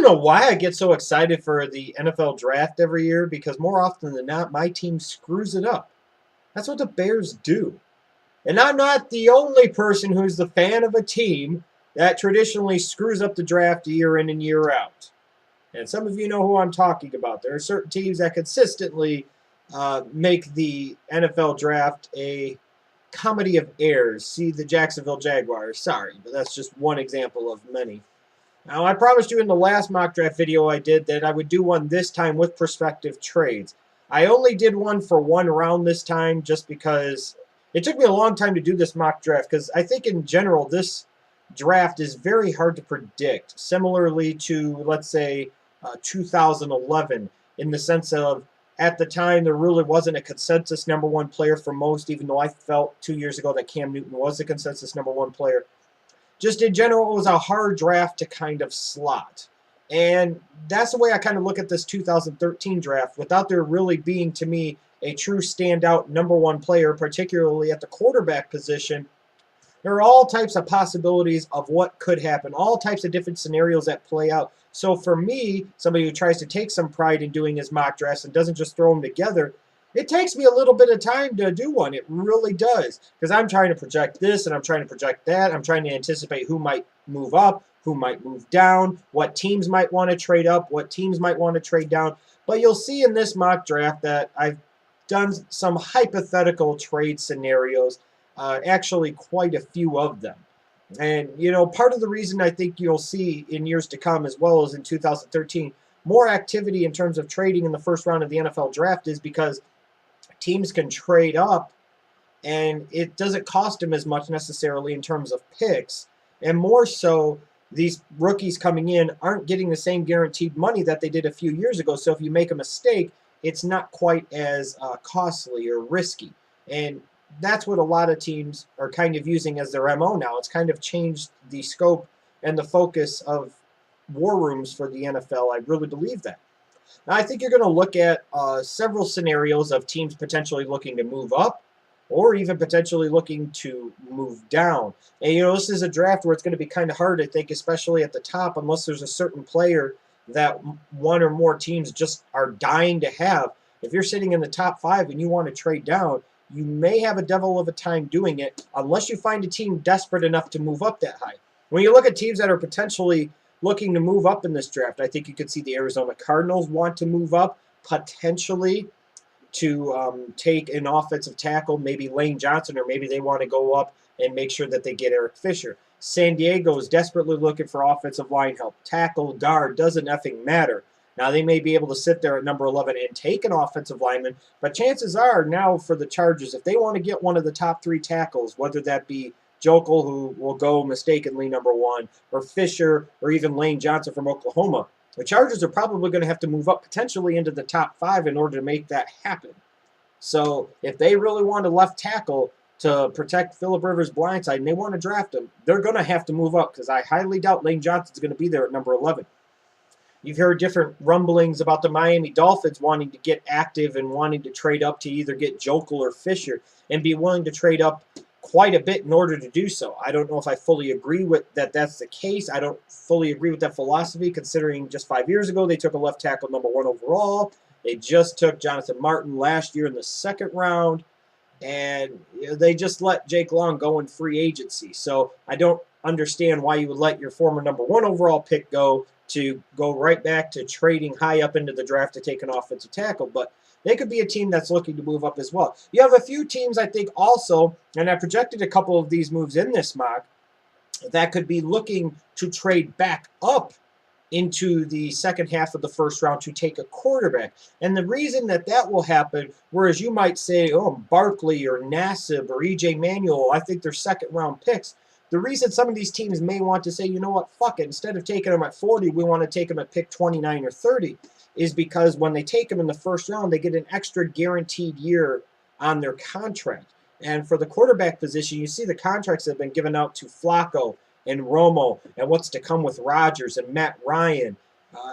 don't know why I get so excited for the NFL draft every year, because more often than not, my team screws it up. That's what the Bears do. And I'm not the only person who's the fan of a team that traditionally screws up the draft year in and year out. And some of you know who I'm talking about. There are certain teams that consistently make the NFL draft a comedy of errors. See the Jacksonville Jaguars. Sorry, but that's just one example of many. Now, I promised you in the last mock draft video I did that I would do one this time with prospective trades. I only did one for one round this time just because it took me a long time to do this mock draft, because I think in general this draft is very hard to predict, similarly to, let's say, 2011, in the sense of at the time there really wasn't a consensus number one player for most, even though I felt 2 years ago that Cam Newton was the consensus number one player. Just in general, it was a hard draft to kind of slot. And that's the way I kind of look at this 2013 draft, without there really being, to me, a true standout number one player, particularly at the quarterback position. There are all types of possibilities of what could happen, all types of different scenarios that play out. So for me, somebody who tries to take some pride in doing his mock drafts and doesn't just throw them together, it takes me a little bit of time to do one. It really does. Because I'm trying to project this and I'm trying to project that. I'm trying to anticipate who might move up, who might move down, what teams might want to trade up, what teams might want to trade down. But you'll see in this mock draft that I've done some hypothetical trade scenarios, actually quite a few of them. And, you know, part of the reason I think you'll see in years to come, as well as in 2013, more activity in terms of trading in the first round of the NFL draft is because teams can trade up and it doesn't cost them as much necessarily in terms of picks. And more so, these rookies coming in aren't getting the same guaranteed money that they did a few years ago. So if you make a mistake, it's not quite as costly or risky. And that's what a lot of teams are kind of using as their MO now. It's kind of changed the scope and the focus of war rooms for the NFL. I really believe that. Now, I think you're going to look at several scenarios of teams potentially looking to move up or even potentially looking to move down. And, you know, this is a draft where it's going to be kind of hard, I think, especially at the top, unless there's a certain player that one or more teams just are dying to have. If you're sitting in the top 5 and you want to trade down, you may have a devil of a time doing it unless you find a team desperate enough to move up that high. When you look at teams that are potentially looking to move up in this draft, I think you could see the Arizona Cardinals want to move up, potentially to take an offensive tackle, maybe Lane Johnson, or maybe they want to go up and make sure that they get Eric Fisher. San Diego is desperately looking for offensive line help. Tackle, guard, doesn't effing matter. Now, they may be able to sit there at number 11 and take an offensive lineman, but chances are now for the Chargers, if they want to get one of the top 3 tackles, whether that be Joeckel, who will go mistakenly number 1, or Fisher, or even Lane Johnson from Oklahoma, the Chargers are probably going to have to move up potentially into the top 5 in order to make that happen. So if they really want a left tackle to protect Phillip Rivers' blindside and they want to draft him, they're going to have to move up, because I highly doubt Lane Johnson's going to be there at number 11. You've heard different rumblings about the Miami Dolphins wanting to get active and wanting to trade up to either get Joeckel or Fisher and be willing to trade up quite a bit in order to do so. I don't know if I fully agree with that that's the case. I don't fully agree with that philosophy, considering just 5 years ago they took a left tackle number 1 overall. They just took Jonathan Martin last year in the 2nd round, and they just let Jake Long go in free agency. So I don't understand why you would let your former number 1 overall pick go to go right back to trading high up into the draft to take an offensive tackle. But they could be a team that's looking to move up as well. You have a few teams, I think, also, and I projected a couple of these moves in this mock, that could be looking to trade back up into the second half of the first round to take a quarterback. And the reason that that will happen, whereas you might say, oh, Barkley or Nassib or E.J. Manuel, I think they're second-round picks. The reason some of these teams may want to say, you know what, fuck it, instead of taking them at 40, we want to take them at pick 29 or 30, is because when they take them in the first round, they get an extra guaranteed year on their contract. And for the quarterback position, you see the contracts that have been given out to Flacco and Romo and what's to come with Rodgers and Matt Ryan.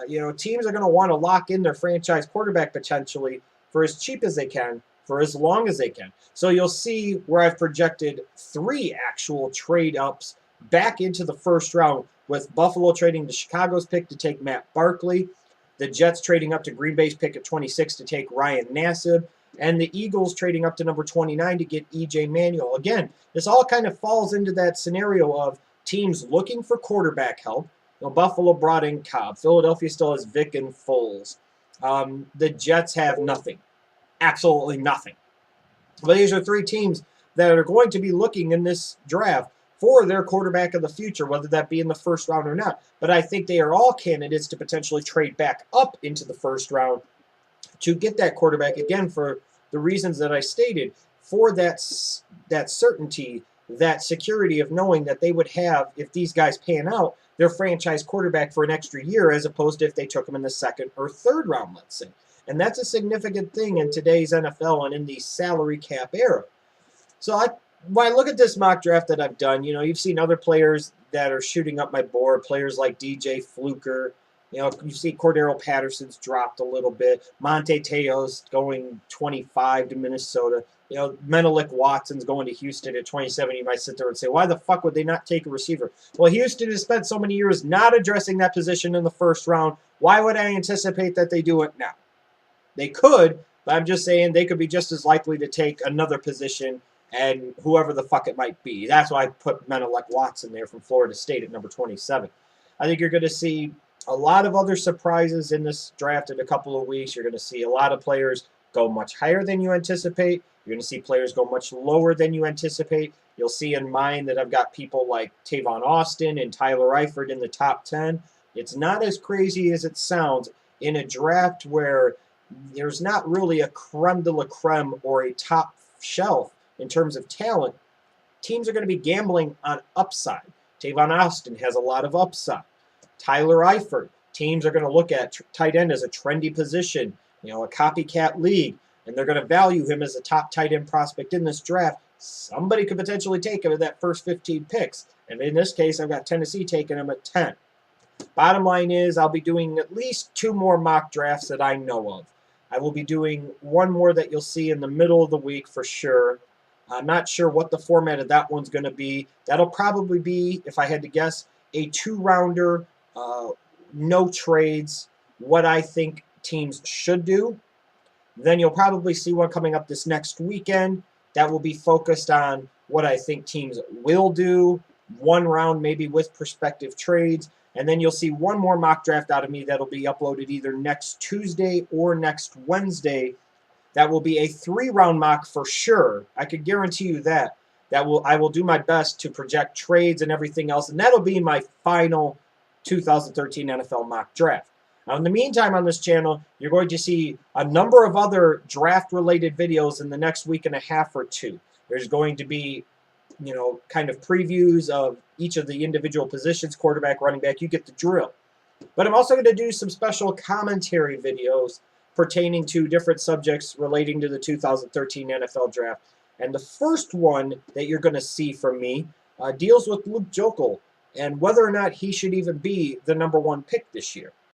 You know, teams are going to want to lock in their franchise quarterback potentially for as cheap as they can, for as long as they can. So you'll see where I've projected 3 actual trade-ups back into the first round with Buffalo trading to Chicago's pick to take Matt Barkley, the Jets trading up to Green Bay's pick at 26 to take Ryan Nassib, and the Eagles trading up to number 29 to get E.J. Manuel. Again, this all kind of falls into that scenario of teams looking for quarterback help. Buffalo brought in Cobb. Philadelphia still has Vick and Foles. The Jets have nothing. Absolutely nothing. But these are three teams that are going to be looking in this draft for their quarterback of the future, whether that be in the first round or not. But I think they are all candidates to potentially trade back up into the first round to get that quarterback, again, for the reasons that I stated, for that certainty, that security of knowing that they would have, if these guys pan out, their franchise quarterback for an extra year, as opposed to if they took him in the second or third round, let's say. And that's a significant thing in today's NFL and in the salary cap era. So when I look at this mock draft that I've done, you've seen other players that are shooting up my board, players like DJ Fluker. You see Cordarrelle Patterson's dropped a little bit. Monte Teo's going 25 to Minnesota. Menelik Watson's going to Houston at 27. You might sit there and say, why the fuck would they not take a receiver? Well, Houston has spent so many years not addressing that position in the first round. Why would I anticipate that they do it now? They could, but I'm just saying they could be just as likely to take another position and whoever the fuck it might be. That's why I put Menelik Watson there from Florida State at number 27. I think you're going to see a lot of other surprises in this draft in a couple of weeks. You're going to see a lot of players go much higher than you anticipate. You're going to see players go much lower than you anticipate. You'll see in mine that I've got people like Tavon Austin and Tyler Eifert in the top 10. It's not as crazy as it sounds in a draft where there's not really a creme de la creme or a top shelf in terms of talent. Teams are going to be gambling on upside. Tavon Austin has a lot of upside. Tyler Eifert, teams are going to look at tight end as a trendy position, a copycat league, and they're going to value him as a top tight end prospect in this draft. Somebody could potentially take him in that first 15 picks. And in this case, I've got Tennessee taking him at 10. Bottom line is I'll be doing at least 2 more mock drafts that I know of. I will be doing one more that you'll see in the middle of the week for sure. I'm not sure what the format of that one's going to be. That'll probably be, if I had to guess, a 2-rounder, no trades, what I think teams should do. Then you'll probably see one coming up this next weekend that will be focused on what I think teams will do, 1 round maybe with prospective trades. And then you'll see one more mock draft out of me that'll be uploaded either next Tuesday or next Wednesday. That will be a 3-round mock for sure. I could guarantee you that. I will do my best to project trades and everything else, and that'll be my final 2013 NFL mock draft. Now, in the meantime, on this channel, you're going to see a number of other draft-related videos in the next week and a half or 2. There's going to be, kind of previews of each of the individual positions, quarterback, running back. You get the drill. But I'm also going to do some special commentary videos pertaining to different subjects relating to the 2013 NFL Draft. And the first one that you're going to see from me deals with Joeckel and whether or not he should even be the #1 pick this year.